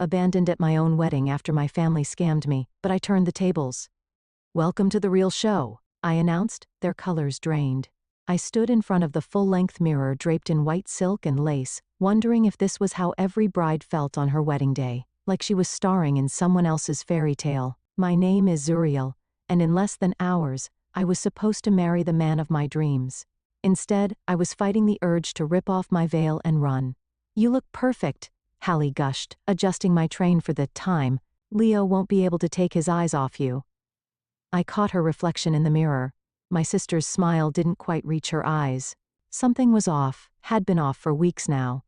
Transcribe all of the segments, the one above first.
abandoned at my own wedding after my family scammed me, but I turned the tables. "Welcome to the real show," I announced, their colors drained. I stood in front of the full-length mirror draped in white silk and lace, wondering if this was how every bride felt on her wedding day, like she was starring in someone else's fairy tale. My name is Zuriel, and in less than hours, I was supposed to marry the man of my dreams. Instead, I was fighting the urge to rip off my veil and run. "You look perfect," Hallie gushed, adjusting my train for the time. "Leo won't be able to take his eyes off you." I caught her reflection in the mirror. My sister's smile didn't quite reach her eyes. Something was off, had been off for weeks now.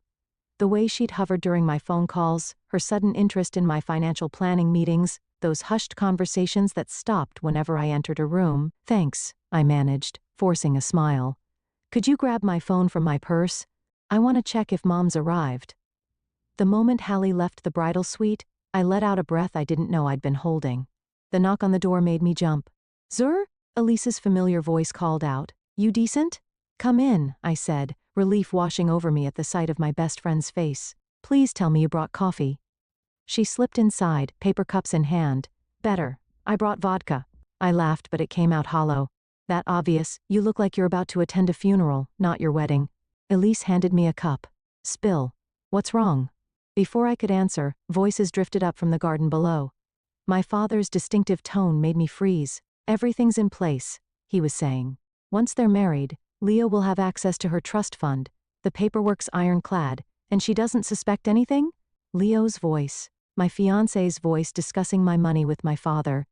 The way she'd hovered during my phone calls, her sudden interest in my financial planning meetings, those hushed conversations that stopped whenever I entered a room. "Thanks," I managed, forcing a smile. "Could you grab my phone from my purse? I want to check if Mom's arrived." The moment Hallie left the bridal suite, I let out a breath I didn't know I'd been holding. The knock on the door made me jump. "Zur?" Elise's familiar voice called out. "You decent?" "Come in," I said, relief washing over me at the sight of my best friend's face. "Please tell me you brought coffee." She slipped inside, paper cups in hand. "Better. I brought vodka." I laughed, but it came out hollow. "That obvious? You look like you're about to attend a funeral, not your wedding." Elise handed me a cup. "Spill. What's wrong?" Before I could answer, voices drifted up from the garden below. My father's distinctive tone made me freeze. "Everything's in place," he was saying. "Once they're married, Leo will have access to her trust fund. The paperwork's ironclad, and she doesn't suspect anything?" Leo's voice, my fiancé's voice discussing my money with my father.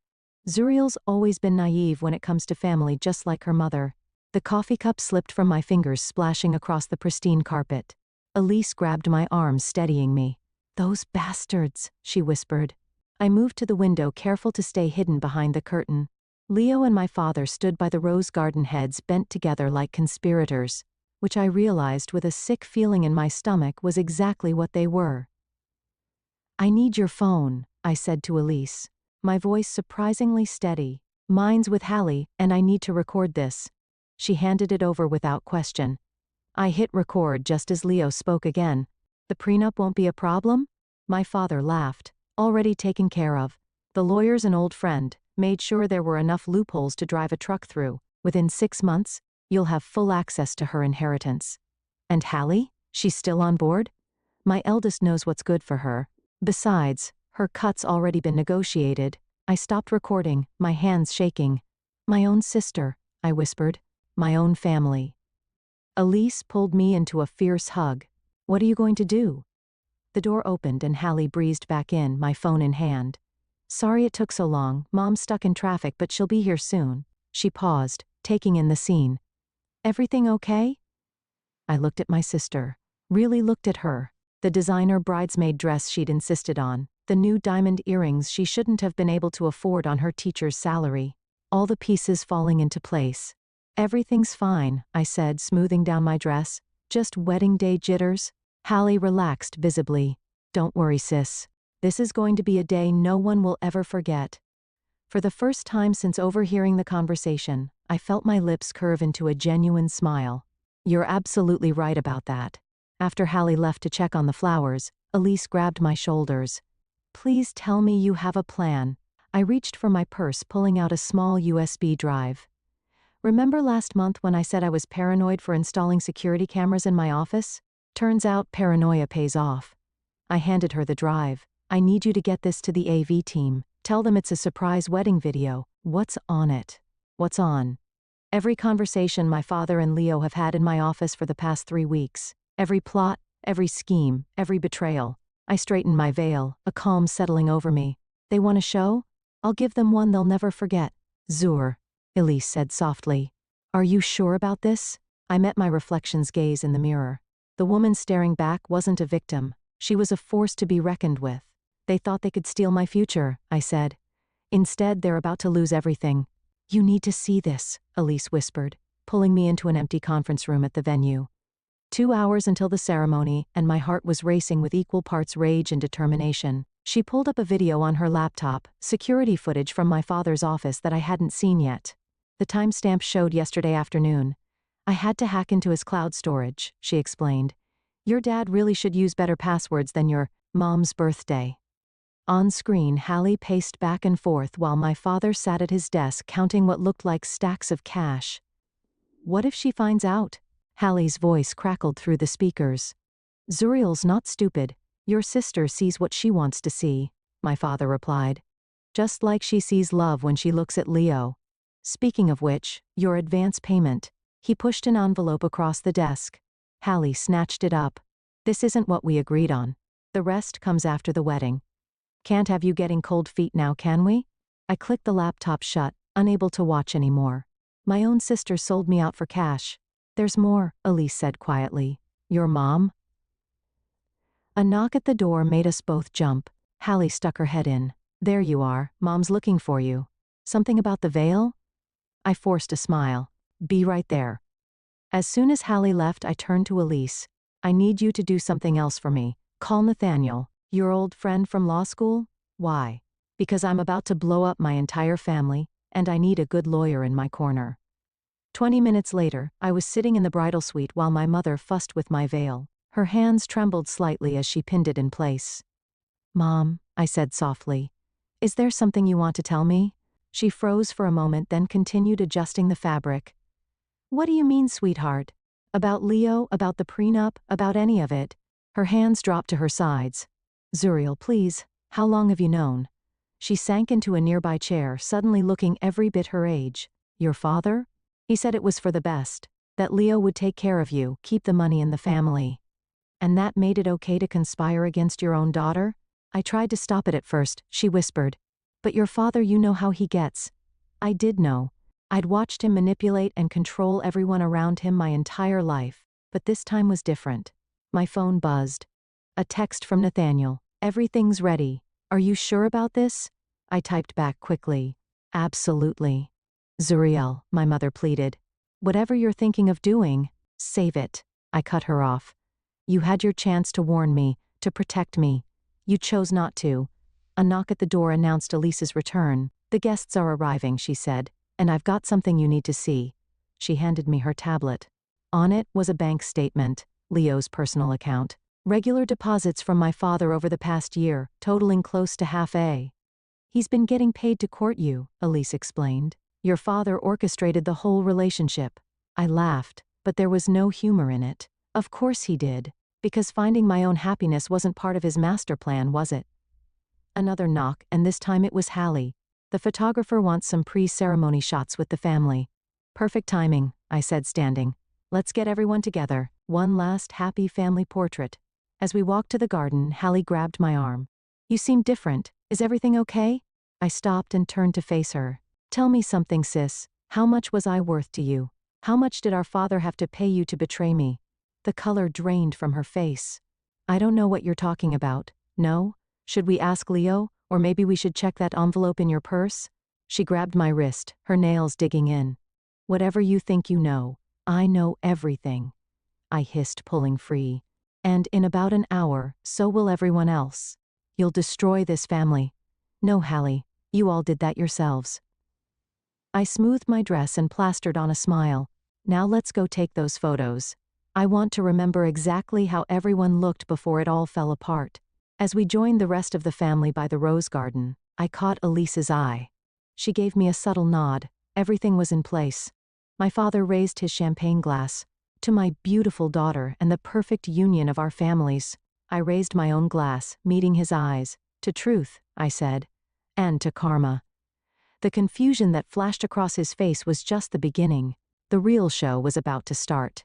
Zuriel's always been naive when it comes to family, just like her mother. The coffee cup slipped from my fingers, splashing across the pristine carpet. Elise grabbed my arm, steadying me. "Those bastards," she whispered. I moved to the window, careful to stay hidden behind the curtain. Leo and my father stood by the rose garden, heads bent together like conspirators, which I realized with a sick feeling in my stomach was exactly what they were. "I need your phone," I said to Elise, my voice surprisingly steady. "Mine's with Hallie, and I need to record this." She handed it over without question. I hit record just as Leo spoke again. "The prenup won't be a problem?" My father laughed. "Already taken care of. The lawyer's an old friend, made sure there were enough loopholes to drive a truck through. Within 6 months, you'll have full access to her inheritance." "And Hallie? She's still on board?" "My eldest knows what's good for her. Besides, her cut's already been negotiated." I stopped recording, my hands shaking. "My own sister," I whispered. "My own family." Elise pulled me into a fierce hug. "What are you going to do?" The door opened and Hallie breezed back in, my phone in hand. "Sorry it took so long. Mom's stuck in traffic, but she'll be here soon." She paused, taking in the scene. "Everything okay?" I looked at my sister. Really looked at her. The designer bridesmaid dress she'd insisted on. The new diamond earrings she shouldn't have been able to afford on her teacher's salary. All the pieces falling into place. "Everything's fine," I said, smoothing down my dress. "Just wedding day jitters." Hallie relaxed visibly. "Don't worry, sis. This is going to be a day no one will ever forget." For the first time since overhearing the conversation, I felt my lips curve into a genuine smile. "You're absolutely right about that." After Hallie left to check on the flowers, Elise grabbed my shoulders. "Please tell me you have a plan." I reached for my purse, pulling out a small USB drive. "Remember last month when I said I was paranoid for installing security cameras in my office? Turns out paranoia pays off." I handed her the drive. "I need you to get this to the AV team. Tell them it's a surprise wedding video." "What's on it?" "What's on?" "Every conversation my father and Leo have had in my office for the past 3 weeks. Every plot, every scheme, every betrayal." I straightened my veil, a calm settling over me. "They want a show? I'll give them one they'll never forget." "Zur," Elise said softly. "Are you sure about this?" I met my reflection's gaze in the mirror. The woman staring back wasn't a victim. She was a force to be reckoned with. "They thought they could steal my future," I said. "Instead, they're about to lose everything." "You need to see this," Elise whispered, pulling me into an empty conference room at the venue. 2 hours until the ceremony, and my heart was racing with equal parts rage and determination. She pulled up a video on her laptop, security footage from my father's office that I hadn't seen yet. The timestamp showed yesterday afternoon. "I had to hack into his cloud storage," she explained. "Your dad really should use better passwords than your mom's birthday." On screen, Hallie paced back and forth while my father sat at his desk counting what looked like stacks of cash. What if she finds out? Hallie's voice crackled through the speakers. Zuriel's not stupid. Your sister sees what she wants to see, my father replied. Just like she sees love when she looks at Leo. Speaking of which, your advance payment. He pushed an envelope across the desk. Hallie snatched it up. This isn't what we agreed on. The rest comes after the wedding. Can't have you getting cold feet now, can we? I clicked the laptop shut, unable to watch anymore. My own sister sold me out for cash. There's more, Elise said quietly. Your mom? A knock at the door made us both jump. Hallie stuck her head in. There you are, Mom's looking for you. Something about the veil? I forced a smile. Be right there. As soon as Hallie left, I turned to Elise. I need you to do something else for me. Call Nathaniel, your old friend from law school. Why? Because I'm about to blow up my entire family, and I need a good lawyer in my corner. 20 minutes later, I was sitting in the bridal suite while my mother fussed with my veil. Her hands trembled slightly as she pinned it in place. Mom, I said softly. Is there something you want to tell me? She froze for a moment, then continued adjusting the fabric. What do you mean, sweetheart? About Leo, about the prenup, about any of it? Her hands dropped to her sides. Zuriel, please, how long have you known? She sank into a nearby chair, suddenly looking every bit her age. Your father? He said it was for the best. That Leo would take care of you, keep the money in the family. And that made it okay to conspire against your own daughter? I tried to stop it at first, she whispered. But your father, you know how he gets. I did know. I'd watched him manipulate and control everyone around him my entire life, but this time was different. My phone buzzed. A text from Nathaniel. Everything's ready. Are you sure about this? I typed back quickly. Absolutely. Zuriel, my mother pleaded. Whatever you're thinking of doing, save it. I cut her off. You had your chance to warn me, to protect me. You chose not to. A knock at the door announced Elise's return. The guests are arriving, she said, and I've got something you need to see. She handed me her tablet. On it was a bank statement, Leo's personal account. Regular deposits from my father over the past year, totaling close to half a. He's been getting paid to court you, Elise explained. Your father orchestrated the whole relationship. I laughed, but there was no humor in it. Of course he did. Because finding my own happiness wasn't part of his master plan, was it? Another knock, and this time it was Hallie. The photographer wants some pre-ceremony shots with the family. Perfect timing, I said, standing. Let's get everyone together. One last happy family portrait. As we walked to the garden, Hallie grabbed my arm. You seem different. Is everything okay? I stopped and turned to face her. Tell me something, sis. How much was I worth to you? How much did our father have to pay you to betray me? The color drained from her face. I don't know what you're talking about. No? Should we ask Leo, or maybe we should check that envelope in your purse? She grabbed my wrist, her nails digging in. Whatever you think you know, I know everything. I hissed, pulling free. And in about an hour, so will everyone else. You'll destroy this family. No, Hallie, you all did that yourselves. I smoothed my dress and plastered on a smile. Now let's go take those photos. I want to remember exactly how everyone looked before it all fell apart. As we joined the rest of the family by the rose garden, I caught Elise's eye. She gave me a subtle nod. Everything was in place. My father raised his champagne glass. To my beautiful daughter and the perfect union of our families. I raised my own glass, meeting his eyes. To truth, I said. And to karma. The confusion that flashed across his face was just the beginning. The real show was about to start.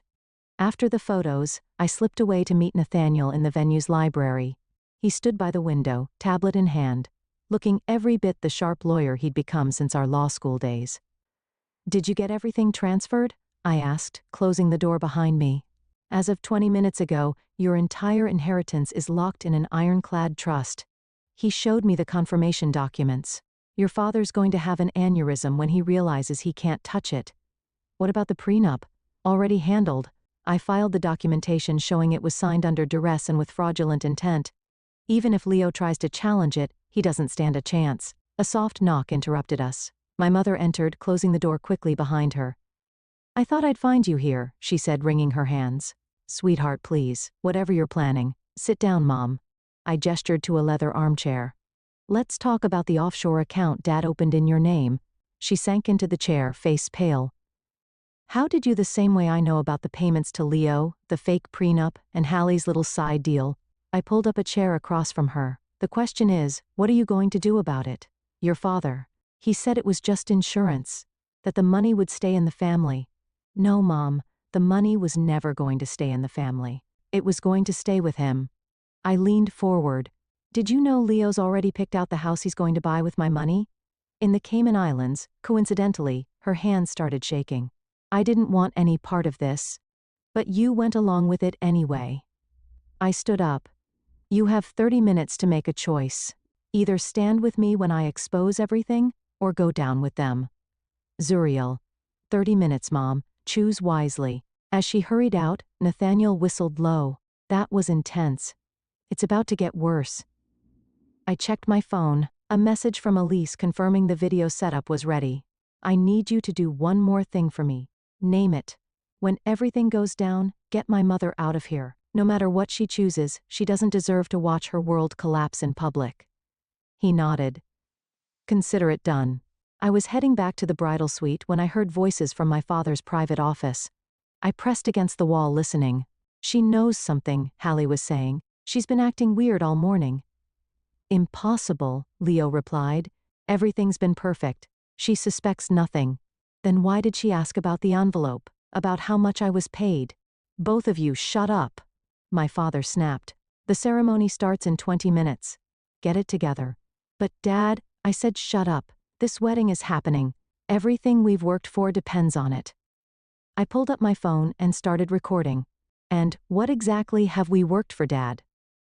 After the photos, I slipped away to meet Nathaniel in the venue's library. He stood by the window, tablet in hand, looking every bit the sharp lawyer he'd become since our law school days. Did you get everything transferred? I asked, closing the door behind me. As of 20 minutes ago, your entire inheritance is locked in an ironclad trust. He showed me the confirmation documents. Your father's going to have an aneurysm when he realizes he can't touch it. What about the prenup? Already handled. I filed the documentation showing it was signed under duress and with fraudulent intent. Even if Leo tries to challenge it, he doesn't stand a chance. A soft knock interrupted us. My mother entered, closing the door quickly behind her. I thought I'd find you here, she said, wringing her hands. Sweetheart, please, whatever you're planning. Sit down, Mom. I gestured to a leather armchair. Let's talk about the offshore account Dad opened in your name. She sank into the chair, face pale. How did you the same way I know about the payments to Leo, the fake prenup, and Hallie's little side deal? I pulled up a chair across from her. The question is, what are you going to do about it? Your father. He said it was just insurance. That the money would stay in the family. No, Mom, the money was never going to stay in the family. It was going to stay with him. I leaned forward. Did you know Leo's already picked out the house he's going to buy with my money? In the Cayman Islands, coincidentally, her hands started shaking. I didn't want any part of this. But you went along with it anyway. I stood up. You have 30 minutes to make a choice. Either stand with me when I expose everything, or go down with them. Zuriel. 30 minutes, Mom. Choose wisely. As she hurried out, Nathaniel whistled low. That was intense. It's about to get worse. I checked my phone. A message from Elise confirming the video setup was ready. I need you to do one more thing for me. Name it. When everything goes down, get my mother out of here. No matter what she chooses, she doesn't deserve to watch her world collapse in public. He nodded. Consider it done. I was heading back to the bridal suite when I heard voices from my father's private office. I pressed against the wall listening. She knows something, Hallie was saying. She's been acting weird all morning. Impossible, Leo replied. Everything's been perfect. She suspects nothing. Then why did she ask about the envelope? About how much I was paid? Both of you shut up. My father snapped. The ceremony starts in 20 minutes. Get it together. But Dad, I said shut up. This wedding is happening. Everything we've worked for depends on it. I pulled up my phone and started recording. And what exactly have we worked for, Dad?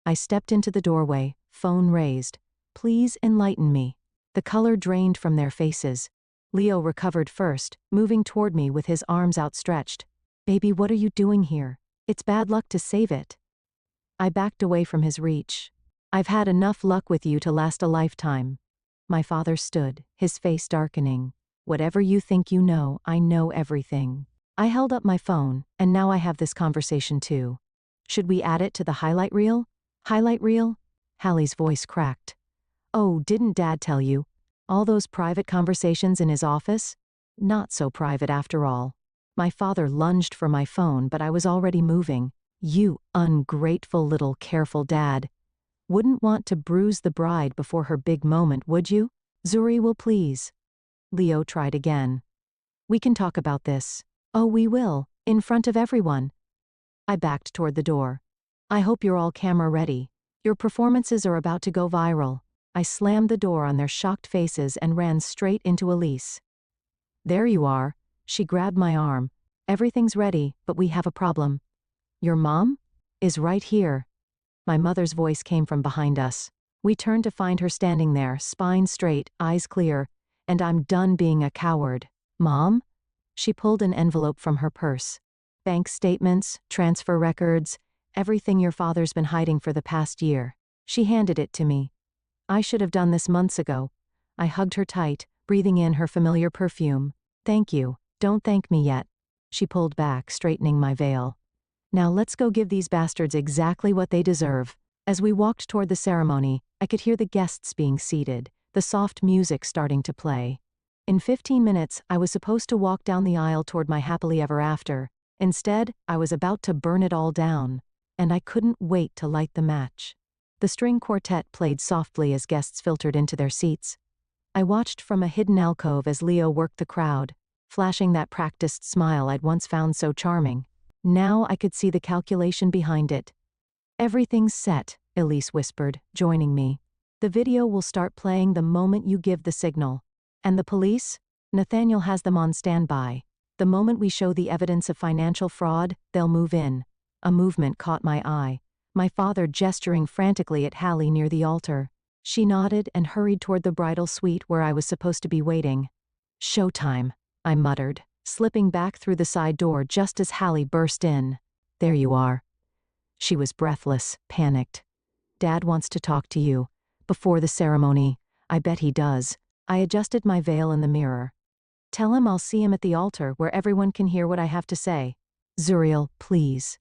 I stepped into the doorway, phone raised. Please enlighten me. The color drained from their faces. Leo recovered first, moving toward me with his arms outstretched. Baby, what are you doing here? It's bad luck to save it. I backed away from his reach. I've had enough luck with you to last a lifetime. My father stood, his face darkening. Whatever you think you know, I know everything. I held up my phone, and now I have this conversation too. Should we add it to the highlight reel? Highlight reel? Hallie's voice cracked. Oh, didn't Dad tell you? All those private conversations in his office? Not so private after all. My father lunged for my phone, but I was already moving. You ungrateful little careful dad. Wouldn't want to bruise the bride before her big moment, would you? Zuri will please. Leo tried again. We can talk about this. Oh, we will, in front of everyone. I backed toward the door. I hope you're all camera ready. Your performances are about to go viral. I slammed the door on their shocked faces and ran straight into Elise. There you are. She grabbed my arm. Everything's ready, but we have a problem. Your mom? Is right here. My mother's voice came from behind us. We turned to find her standing there, spine straight, eyes clear, and I'm done being a coward. Mom? She pulled an envelope from her purse. Bank statements, transfer records, everything your father's been hiding for the past year. She handed it to me. I should have done this months ago. I hugged her tight, breathing in her familiar perfume. Thank you. Don't thank me yet. She pulled back, straightening my veil. Now let's go give these bastards exactly what they deserve. As we walked toward the ceremony, I could hear the guests being seated, the soft music starting to play. In 15 minutes, I was supposed to walk down the aisle toward my happily ever after. Instead, I was about to burn it all down. And I couldn't wait to light the match. The string quartet played softly as guests filtered into their seats. I watched from a hidden alcove as Leo worked the crowd, flashing that practiced smile I'd once found so charming. Now I could see the calculation behind it. Everything's set, Elise whispered, joining me. The video will start playing the moment you give the signal. And the police? Nathaniel has them on standby. The moment we show the evidence of financial fraud, they'll move in. A movement caught my eye. My father gesturing frantically at Hallie near the altar. She nodded and hurried toward the bridal suite where I was supposed to be waiting. Showtime, I muttered, slipping back through the side door just as Hallie burst in. There you are. She was breathless, panicked. Dad wants to talk to you. Before the ceremony. I bet he does. I adjusted my veil in the mirror. Tell him I'll see him at the altar where everyone can hear what I have to say. Zuriel, please.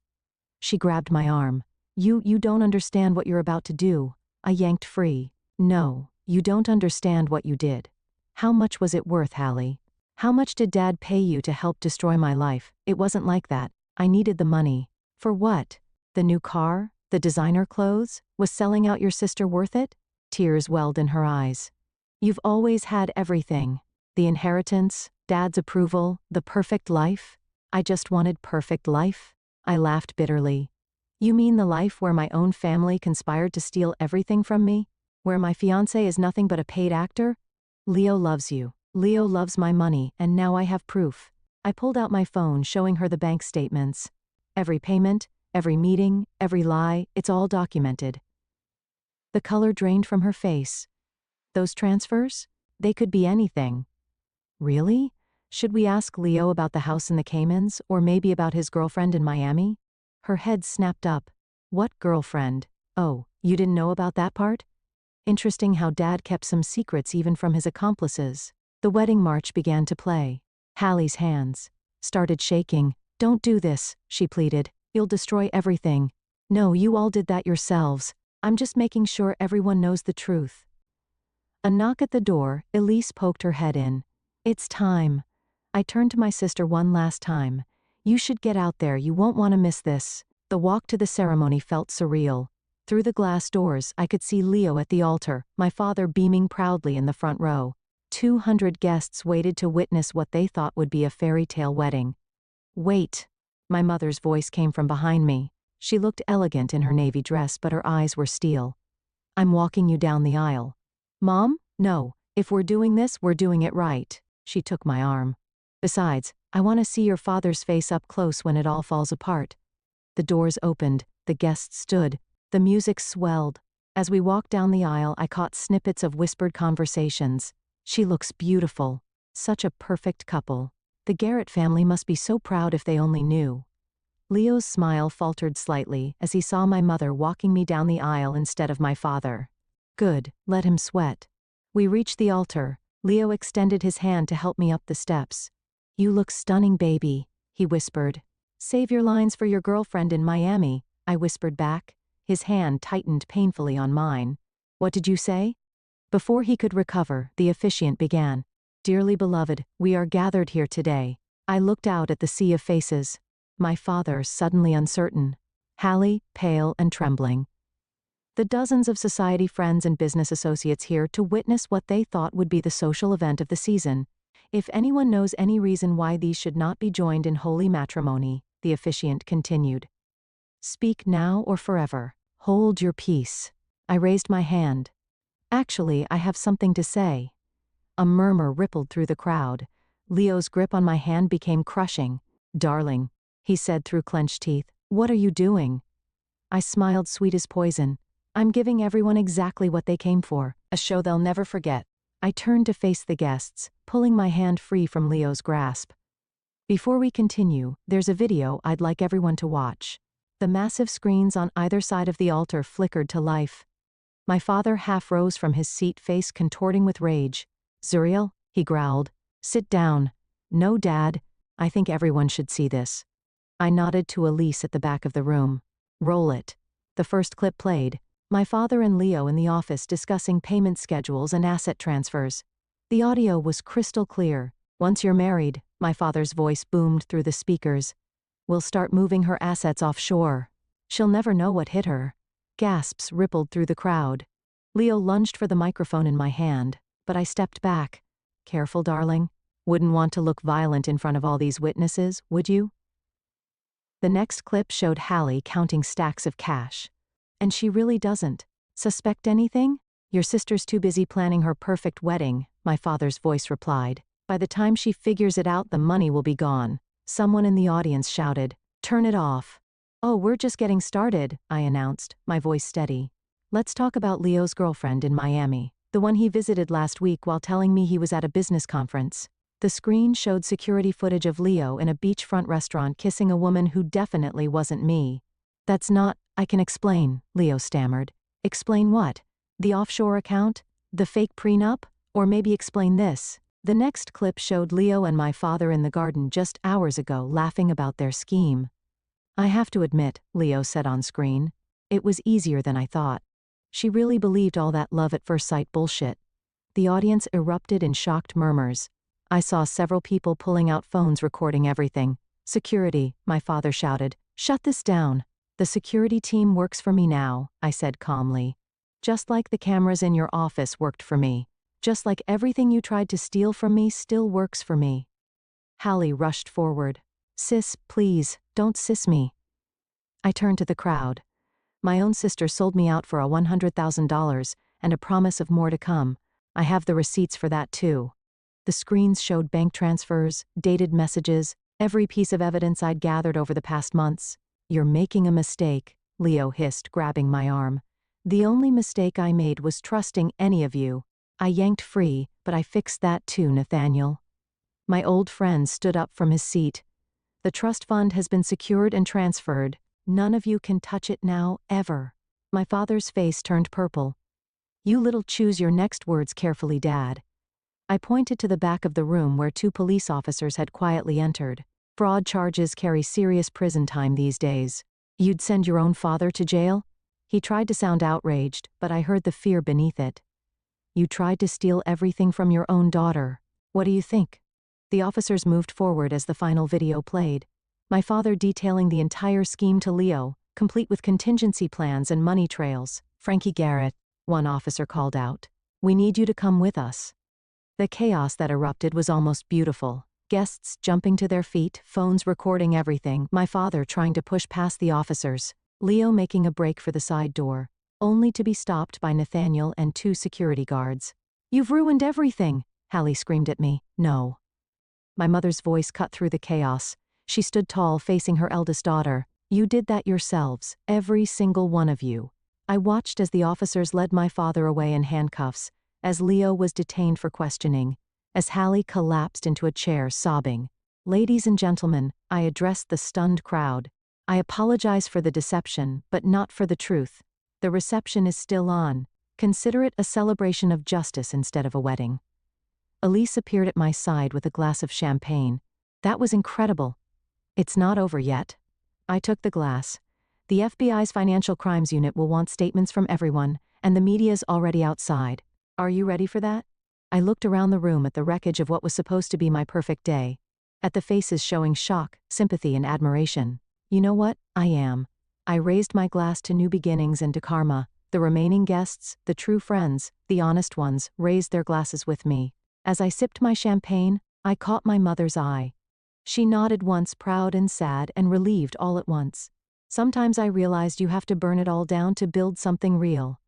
She grabbed my arm. You don't understand what you're about to do. I yanked free. No, You don't understand what you did. How much was it worth, Hallie? How much did Dad pay you to help destroy my life? It wasn't like that. I needed the money. For what? The new car? The designer clothes? Was selling out your sister worth it? Tears welled in her eyes. You've always had everything. The inheritance, Dad's approval, the perfect life. I just wanted perfect life. I laughed bitterly. You mean the life where my own family conspired to steal everything from me? Where my fiancé is nothing but a paid actor? Leo loves you. Leo loves my money, and now I have proof. I pulled out my phone, showing her the bank statements. Every payment, every meeting, every lie, it's all documented. The color drained from her face. Those transfers? They could be anything. Really? Should we ask Leo about the house in the Caymans, or maybe about his girlfriend in Miami? Her head snapped up. What girlfriend? Oh, you didn't know about that part? Interesting how Dad kept some secrets even from his accomplices. The wedding march began to play. Hallie's hands started shaking. Don't do this, she pleaded. You'll destroy everything. No, you all did that yourselves. I'm just making sure everyone knows the truth. A knock at the door, Elise poked her head in. It's time. I turned to my sister one last time. You should get out there, you won't want to miss this. The walk to the ceremony felt surreal. Through the glass doors, I could see Leo at the altar, my father beaming proudly in the front row. 200 guests waited to witness what they thought would be a fairy tale wedding. Wait. My mother's voice came from behind me. She looked elegant in her navy dress, but her eyes were steel. I'm walking you down the aisle. Mom? No. If we're doing this, we're doing it right. She took my arm. Besides, I want to see your father's face up close when it all falls apart. The doors opened, the guests stood, the music swelled. As we walked down the aisle, I caught snippets of whispered conversations. She looks beautiful. Such a perfect couple. The Garrett family must be so proud if they only knew. Leo's smile faltered slightly as he saw my mother walking me down the aisle instead of my father. Good, let him sweat. We reached the altar. Leo extended his hand to help me up the steps. You look stunning, baby, he whispered. Save your lines for your girlfriend in Miami, I whispered back. His hand tightened painfully on mine. What did you say? Before he could recover, the officiant began. Dearly beloved, we are gathered here today. I looked out at the sea of faces. My father suddenly uncertain. Hallie, pale and trembling. The dozens of society friends and business associates here to witness what they thought would be the social event of the season. If anyone knows any reason why these should not be joined in holy matrimony, the officiant continued. Speak now or forever. Hold your peace. I raised my hand. Actually, I have something to say. A murmur rippled through the crowd. Leo's grip on my hand became crushing. Darling, he said through clenched teeth, what are you doing? I smiled, sweet as poison. I'm giving everyone exactly what they came for, a show they'll never forget. I turned to face the guests, pulling my hand free from Leo's grasp. Before we continue, there's a video I'd like everyone to watch. The massive screens on either side of the altar flickered to life. My father half rose from his seat, face contorting with rage. Zuriel, he growled. Sit down. No, Dad. I think everyone should see this. I nodded to Elise at the back of the room. Roll it. The first clip played. My father and Leo in the office discussing payment schedules and asset transfers. The audio was crystal clear. Once you're married, my father's voice boomed through the speakers. We'll start moving her assets offshore. She'll never know what hit her. Gasps rippled through the crowd. Leo lunged for the microphone in my hand, but I stepped back. Careful, darling. Wouldn't want to look violent in front of all these witnesses, would you? The next clip showed Hallie counting stacks of cash. And she really doesn't. Suspect anything? Your sister's too busy planning her perfect wedding, my father's voice replied. By the time she figures it out, the money will be gone. Someone in the audience shouted, Turn it off. Oh, we're just getting started, I announced, my voice steady. Let's talk about Leo's girlfriend in Miami, the one he visited last week while telling me he was at a business conference. The screen showed security footage of Leo in a beachfront restaurant kissing a woman who definitely wasn't me. That's not, I can explain, Leo stammered. Explain what? The offshore account? The fake prenup? Or maybe explain this. The next clip showed Leo and my father in the garden just hours ago laughing about their scheme. I have to admit, Leo said on screen, it was easier than I thought. She really believed all that love at first sight bullshit. The audience erupted in shocked murmurs. I saw several people pulling out phones recording everything. "Security," my father shouted. "Shut this down." "The security team works for me now," I said calmly. "Just like the cameras in your office worked for me. Just like everything you tried to steal from me still works for me." Hallie rushed forward. "Sis, please, don't sis me." I turned to the crowd. My own sister sold me out for a $100,000 and a promise of more to come. I have the receipts for that too. The screens showed bank transfers, dated messages, every piece of evidence I'd gathered over the past months. "You're making a mistake," Leo hissed, grabbing my arm. "The only mistake I made was trusting any of you. I yanked free, but I fixed that too, Nathaniel." My old friend stood up from his seat. "The trust fund has been secured and transferred. None of you can touch it now, ever." My father's face turned purple. "You little choose your next words carefully, Dad." I pointed to the back of the room where 2 police officers had quietly entered. "Fraud charges carry serious prison time these days. You'd send your own father to jail?" He tried to sound outraged, but I heard the fear beneath it. "You tried to steal everything from your own daughter. What do you think?" The officers moved forward as the final video played. My father detailing the entire scheme to Leo, complete with contingency plans and money trails. "Frankie Garrett," one officer called out, "we need you to come with us." The chaos that erupted was almost beautiful. Guests jumping to their feet, phones recording everything, my father trying to push past the officers, Leo making a break for the side door, only to be stopped by Nathaniel and 2 security guards. "You've ruined everything," Hallie screamed at me. "No." My mother's voice cut through the chaos. She stood tall, facing her eldest daughter. "You did that yourselves, every single one of you." I watched as the officers led my father away in handcuffs, as Leo was detained for questioning, as Hallie collapsed into a chair sobbing. "Ladies and gentlemen," I addressed the stunned crowd. "I apologize for the deception, but not for the truth. The reception is still on. Consider it a celebration of justice instead of a wedding." Elise appeared at my side with a glass of champagne. "That was incredible." "It's not over yet." I took the glass. "The FBI's Financial Crimes Unit will want statements from everyone, and the media's already outside. Are you ready for that?" I looked around the room at the wreckage of what was supposed to be my perfect day, at the faces showing shock, sympathy, and admiration. "You know what? I am." I raised my glass to new beginnings and to karma. The remaining guests, the true friends, the honest ones, raised their glasses with me. As I sipped my champagne, I caught my mother's eye. She nodded once, proud and sad and relieved all at once. Sometimes I realized you have to burn it all down to build something real.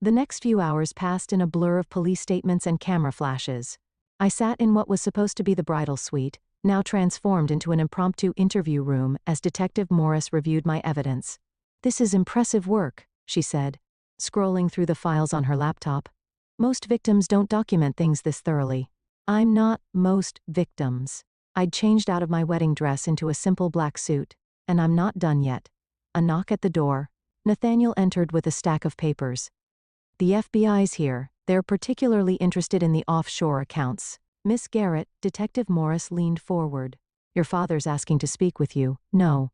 The next few hours passed in a blur of police statements and camera flashes. I sat in what was supposed to be the bridal suite, now transformed into an impromptu interview room as Detective Morris reviewed my evidence. "This is impressive work," she said, scrolling through the files on her laptop. "Most victims don't document things this thoroughly." I'm not most victims. I'd changed out of my wedding dress into a simple black suit, and I'm not done yet. A knock at the door. Nathaniel entered with a stack of papers. "The FBI's here. They're particularly interested in the offshore accounts." "Miss Garrett," Detective Morris leaned forward. "Your father's asking to speak with you." "No."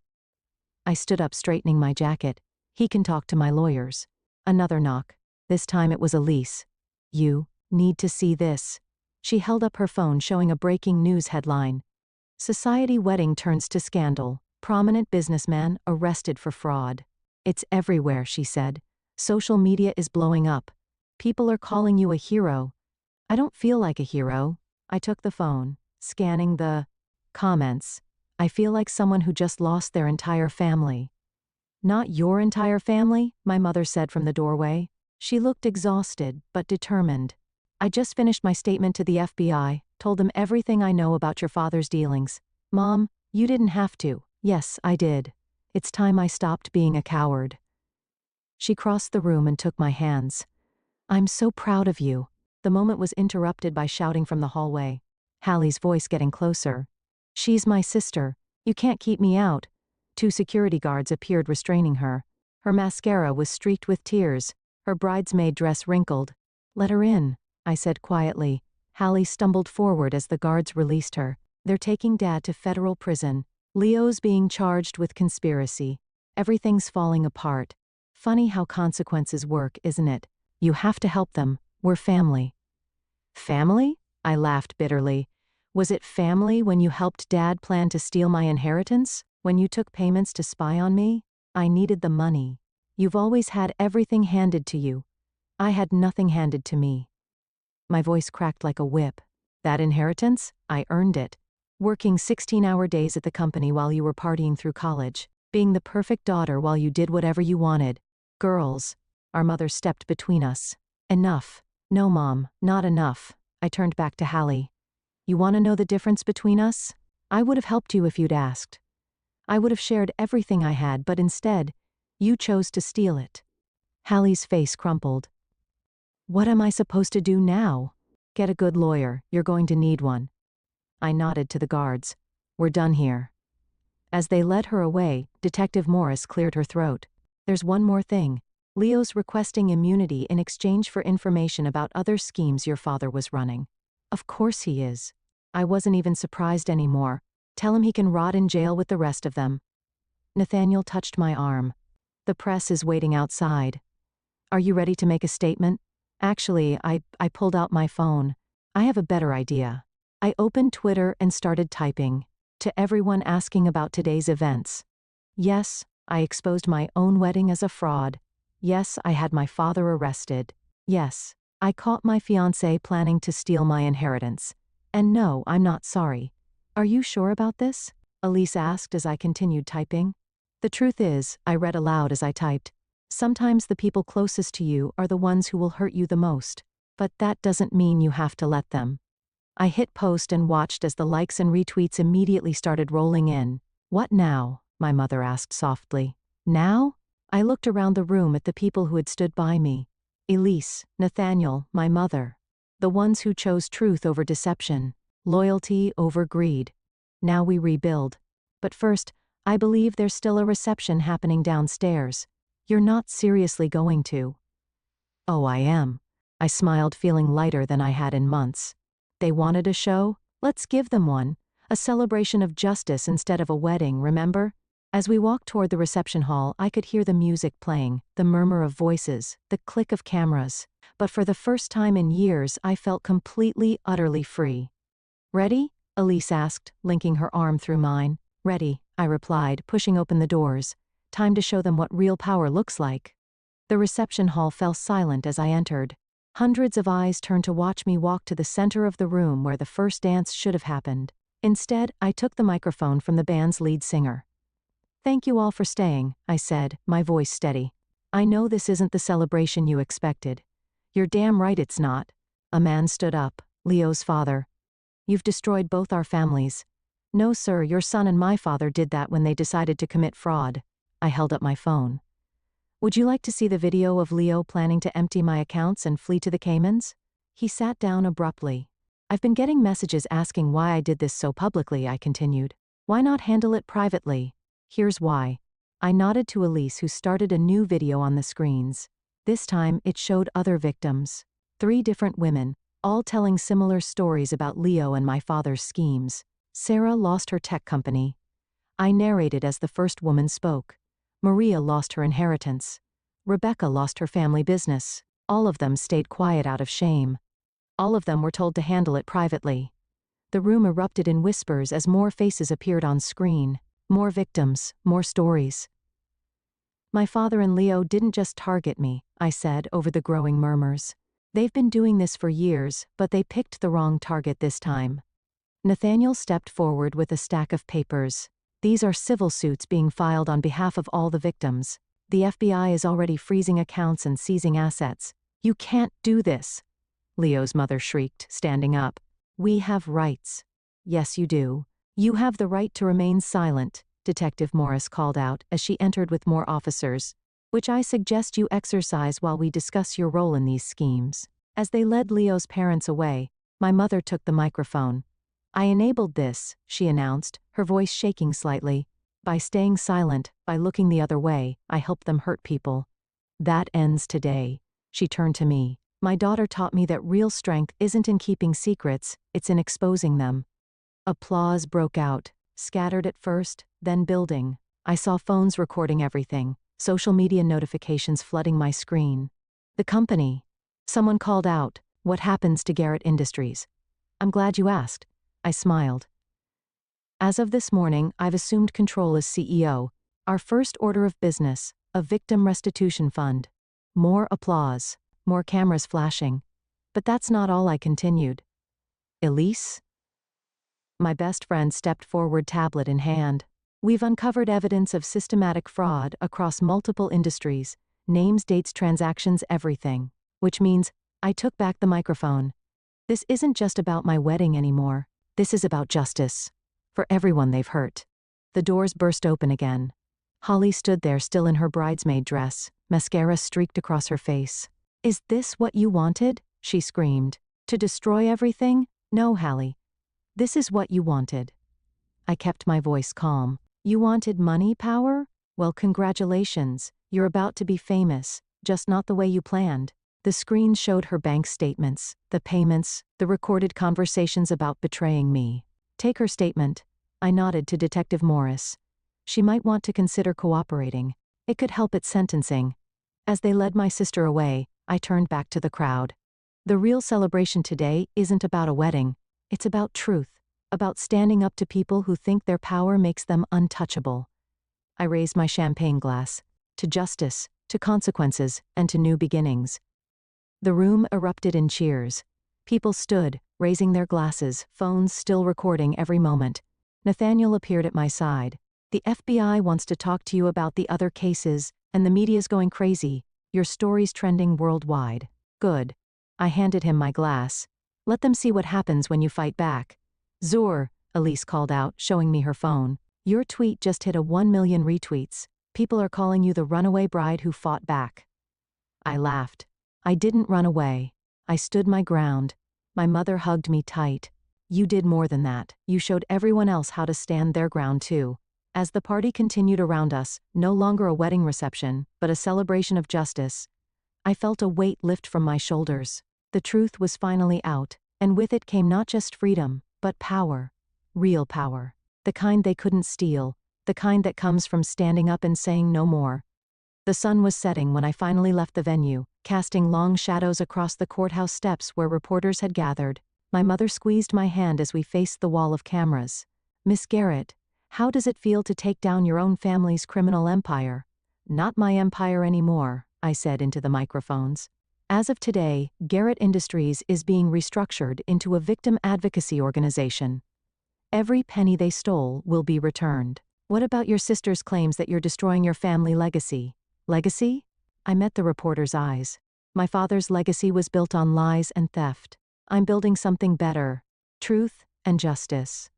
I stood up, straightening my jacket. "He can talk to my lawyers." Another knock. This time it was Elise. "You need to see this." She held up her phone, showing a breaking news headline. "Society wedding turns to scandal. Prominent businessman arrested for fraud." "It's everywhere," she said. "Social media is blowing up. People are calling you a hero." "I don't feel like a hero." I took the phone, scanning the comments. "I feel like someone who just lost their entire family." "Not your entire family," my mother said from the doorway. She looked exhausted, but determined. "I just finished my statement to the FBI, told them everything I know about your father's dealings." "Mom, you didn't have to." "Yes, I did. It's time I stopped being a coward." She crossed the room and took my hands. "I'm so proud of you." The moment was interrupted by shouting from the hallway. Hallie's voice getting closer. "She's my sister. You can't keep me out." 2 security guards appeared, restraining her. Her mascara was streaked with tears, her bridesmaid dress wrinkled. "Let her in," I said quietly. Hallie stumbled forward as the guards released her. "They're taking Dad to federal prison. Leo's being charged with conspiracy. Everything's falling apart. Funny how consequences work, isn't it? You have to help them. We're family." Family? I laughed bitterly. Was it family when you helped Dad plan to steal my inheritance? When you took payments to spy on me? I needed the money. You've always had everything handed to you. I had nothing handed to me. My voice cracked like a whip. That inheritance? I earned it. Working 16-hour days at the company while you were partying through college. Being the perfect daughter while you did whatever you wanted. Girls. Our mother stepped between us. Enough. No, Mom, not enough. I turned back to Hallie. You want to know the difference between us? I would have helped you if you'd asked. I would have shared everything I had, but instead, you chose to steal it. Hallie's face crumpled. What am I supposed to do now? Get a good lawyer, you're going to need one. I nodded to the guards. We're done here. As they led her away, Detective Morris cleared her throat. There's one more thing. Leo's requesting immunity in exchange for information about other schemes your father was running. Of course he is. I wasn't even surprised anymore. Tell him he can rot in jail with the rest of them. Nathaniel touched my arm. The press is waiting outside. Are you ready to make a statement? Actually, I pulled out my phone. I have a better idea. I opened Twitter and started typing. To everyone asking about today's events. Yes, I exposed my own wedding as a fraud. Yes, I had my father arrested. Yes, I caught my fiancé planning to steal my inheritance. And no, I'm not sorry. Are you sure about this? Elise asked as I continued typing. The truth is, I read aloud as I typed. Sometimes the people closest to you are the ones who will hurt you the most. But that doesn't mean you have to let them. I hit post and watched as the likes and retweets immediately started rolling in. What now? My mother asked softly. Now? I looked around the room at the people who had stood by me. Elise, Nathaniel, my mother. The ones who chose truth over deception, loyalty over greed. Now we rebuild. But first, I believe there's still a reception happening downstairs. You're not seriously going to. Oh, I am. I smiled, feeling lighter than I had in months. They wanted a show? Let's give them one. A celebration of justice instead of a wedding, remember? As we walked toward the reception hall, I could hear the music playing, the murmur of voices, the click of cameras. But for the first time in years, I felt completely, utterly free. Ready? Elise asked, linking her arm through mine. Ready, I replied, pushing open the doors. Time to show them what real power looks like. The reception hall fell silent as I entered. Hundreds of eyes turned to watch me walk to the center of the room where the first dance should have happened. Instead, I took the microphone from the band's lead singer. Thank you all for staying, I said, my voice steady. I know this isn't the celebration you expected. You're damn right it's not. A man stood up, Leo's father. You've destroyed both our families. No, sir, your son and my father did that when they decided to commit fraud. I held up my phone. Would you like to see the video of Leo planning to empty my accounts and flee to the Caymans? He sat down abruptly. I've been getting messages asking why I did this so publicly, I continued. Why not handle it privately? Here's why. I nodded to Elise, who started a new video on the screens. This time, it showed other victims. 3 different women, all telling similar stories about Leo and my father's schemes. Sarah lost her tech company. I narrated as the first woman spoke. Maria lost her inheritance. Rebecca lost her family business. All of them stayed quiet out of shame. All of them were told to handle it privately. The room erupted in whispers as more faces appeared on screen. More victims, more stories. My father and Leo didn't just target me, I said over the growing murmurs. They've been doing this for years, but they picked the wrong target this time. Nathaniel stepped forward with a stack of papers. These are civil suits being filed on behalf of all the victims. The FBI is already freezing accounts and seizing assets. You can't do this, Leo's mother shrieked, standing up. We have rights. Yes, you do. You have the right to remain silent, Detective Morris called out as she entered with more officers, which I suggest you exercise while we discuss your role in these schemes. As they led Leo's parents away, my mother took the microphone. I enabled this, she announced, her voice shaking slightly. By staying silent, by looking the other way, I helped them hurt people. That ends today. She turned to me. My daughter taught me that real strength isn't in keeping secrets, it's in exposing them. Applause broke out, scattered at first, then building. I saw phones recording everything, social media notifications flooding my screen. The company. Someone called out, What happens to Garrett Industries? I'm glad you asked. I smiled. As of this morning, I've assumed control as CEO. Our first order of business, a victim restitution fund. More applause, more cameras flashing. But that's not all, I continued. Elise? My best friend stepped forward, tablet in hand. We've uncovered evidence of systematic fraud across multiple industries, names, dates, transactions, everything. Which means, I took back the microphone. This isn't just about my wedding anymore. This is about justice. For everyone they've hurt. The doors burst open again. Holly stood there still in her bridesmaid dress, mascara streaked across her face. Is this what you wanted? She screamed. To destroy everything? No, Hallie. This is what you wanted. I kept my voice calm. You wanted money, power? Well, congratulations. You're about to be famous, just not the way you planned. The screen showed her bank statements, the payments, the recorded conversations about betraying me. Take her statement. I nodded to Detective Morris. She might want to consider cooperating. It could help at sentencing. As they led my sister away, I turned back to the crowd. The real celebration today isn't about a wedding. It's about truth. About standing up to people who think their power makes them untouchable. I raised my champagne glass. To justice, to consequences, and to new beginnings. The room erupted in cheers. People stood, raising their glasses, phones still recording every moment. Nathaniel appeared at my side. The FBI wants to talk to you about the other cases, and the media's going crazy. Your story's trending worldwide. Good. I handed him my glass. Let them see what happens when you fight back. Zur, Elise called out, showing me her phone. Your tweet just hit 1 million retweets. People are calling you the runaway bride who fought back. I laughed. I didn't run away. I stood my ground. My mother hugged me tight. You did more than that. You showed everyone else how to stand their ground too. As the party continued around us, no longer a wedding reception, but a celebration of justice, I felt a weight lift from my shoulders. The truth was finally out, and with it came not just freedom, but power. Real power. The kind they couldn't steal, the kind that comes from standing up and saying no more. The sun was setting when I finally left the venue, casting long shadows across the courthouse steps where reporters had gathered. My mother squeezed my hand as we faced the wall of cameras. Miss Garrett, how does it feel to take down your own family's criminal empire? Not my empire anymore, I said into the microphones. As of today, Garrett Industries is being restructured into a victim advocacy organization. Every penny they stole will be returned. What about your sister's claims that you're destroying your family legacy? Legacy? I met the reporter's eyes. My father's legacy was built on lies and theft. I'm building something better. Truth and justice.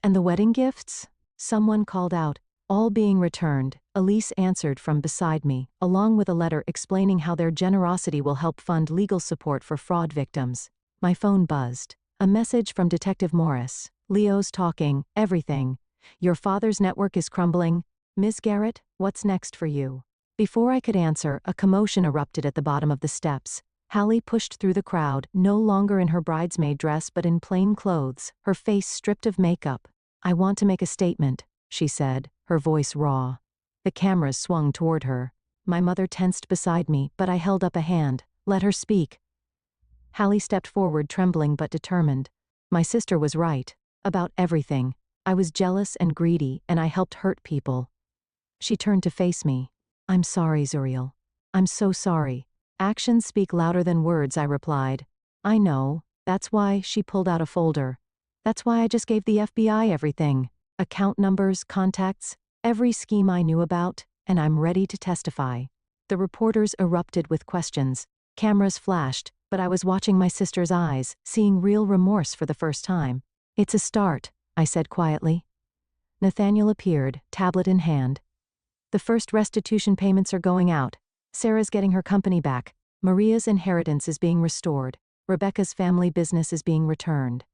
And the wedding gifts? Someone called out. All being returned, Elise answered from beside me, along with a letter explaining how their generosity will help fund legal support for fraud victims. My phone buzzed. A message from Detective Morris. Leo's talking, everything. Your father's network is crumbling. Ms. Garrett, what's next for you? Before I could answer, a commotion erupted at the bottom of the steps. Hallie pushed through the crowd, no longer in her bridesmaid dress but in plain clothes, her face stripped of makeup. I want to make a statement, she said, her voice raw. The cameras swung toward her. My mother tensed beside me, but I held up a hand. Let her speak. Hallie stepped forward, trembling but determined. My sister was right. About everything. I was jealous and greedy, and I helped hurt people. She turned to face me. I'm sorry, Zuriel. I'm so sorry. Actions speak louder than words, I replied. I know. That's why she pulled out a folder. That's why I just gave the FBI everything. Account numbers, contacts, every scheme I knew about, and I'm ready to testify. The reporters erupted with questions. Cameras flashed, but I was watching my sister's eyes, seeing real remorse for the first time. It's a start, I said quietly. Nathaniel appeared, tablet in hand. The first restitution payments are going out. Sarah's getting her company back. Maria's inheritance is being restored. Rebecca's family business is being returned.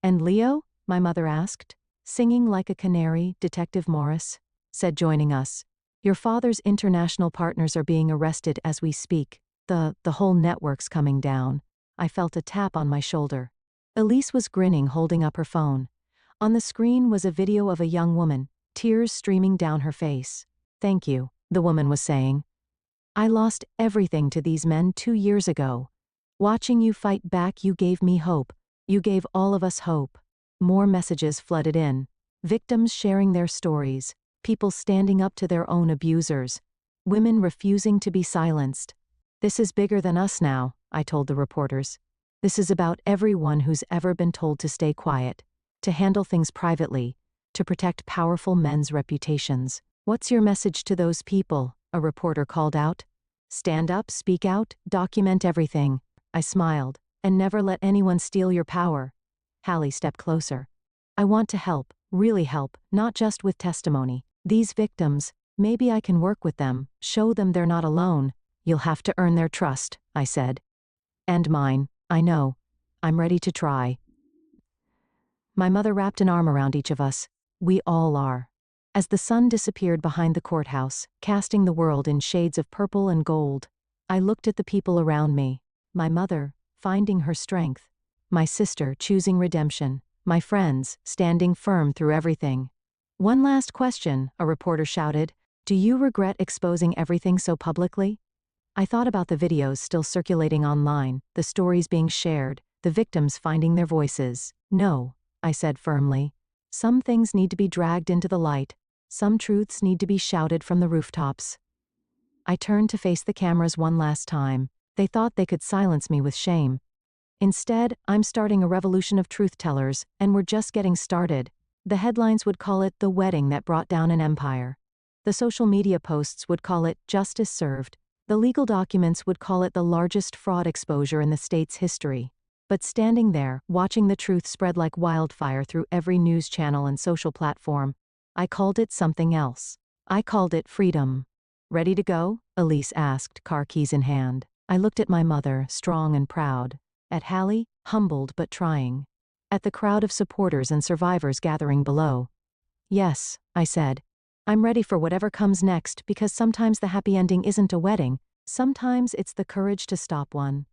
And Leo? My mother asked. Singing like a canary, Detective Morris said, joining us. Your father's international partners are being arrested as we speak. The whole network's coming down. I felt a tap on my shoulder. Elise was grinning, holding up her phone. On the screen was a video of a young woman, tears streaming down her face. Thank you, the woman was saying. I lost everything to these men 2 years ago. Watching you fight back, you gave me hope. You gave all of us hope. More messages flooded in. Victims sharing their stories. People standing up to their own abusers. Women refusing to be silenced. This is bigger than us now, I told the reporters. This is about everyone who's ever been told to stay quiet, to handle things privately, to protect powerful men's reputations. What's your message to those people? A reporter called out. Stand up, speak out, document everything. I smiled. And never let anyone steal your power. Hallie stepped closer. I want to help, really help, not just with testimony. These victims, maybe I can work with them, show them they're not alone. You'll have to earn their trust, I said. And mine, I know. I'm ready to try. My mother wrapped an arm around each of us. We all are. As the sun disappeared behind the courthouse, casting the world in shades of purple and gold, I looked at the people around me. My mother, finding her strength. My sister, choosing redemption. My friends, standing firm through everything. One last question, a reporter shouted. Do you regret exposing everything so publicly? I thought about the videos still circulating online, the stories being shared, the victims finding their voices. No, I said firmly. Some things need to be dragged into the light. Some truths need to be shouted from the rooftops. I turned to face the cameras one last time. They thought they could silence me with shame. Instead, I'm starting a revolution of truth-tellers, and we're just getting started. The headlines would call it the wedding that brought down an empire. The social media posts would call it justice served. The legal documents would call it the largest fraud exposure in the state's history. But standing there, watching the truth spread like wildfire through every news channel and social platform, I called it something else. I called it freedom. Ready to go? Elise asked, car keys in hand. I looked at my mother, strong and proud. At Hallie, humbled but trying. At the crowd of supporters and survivors gathering below. Yes, I said. I'm ready for whatever comes next because sometimes the happy ending isn't a wedding, sometimes it's the courage to stop one.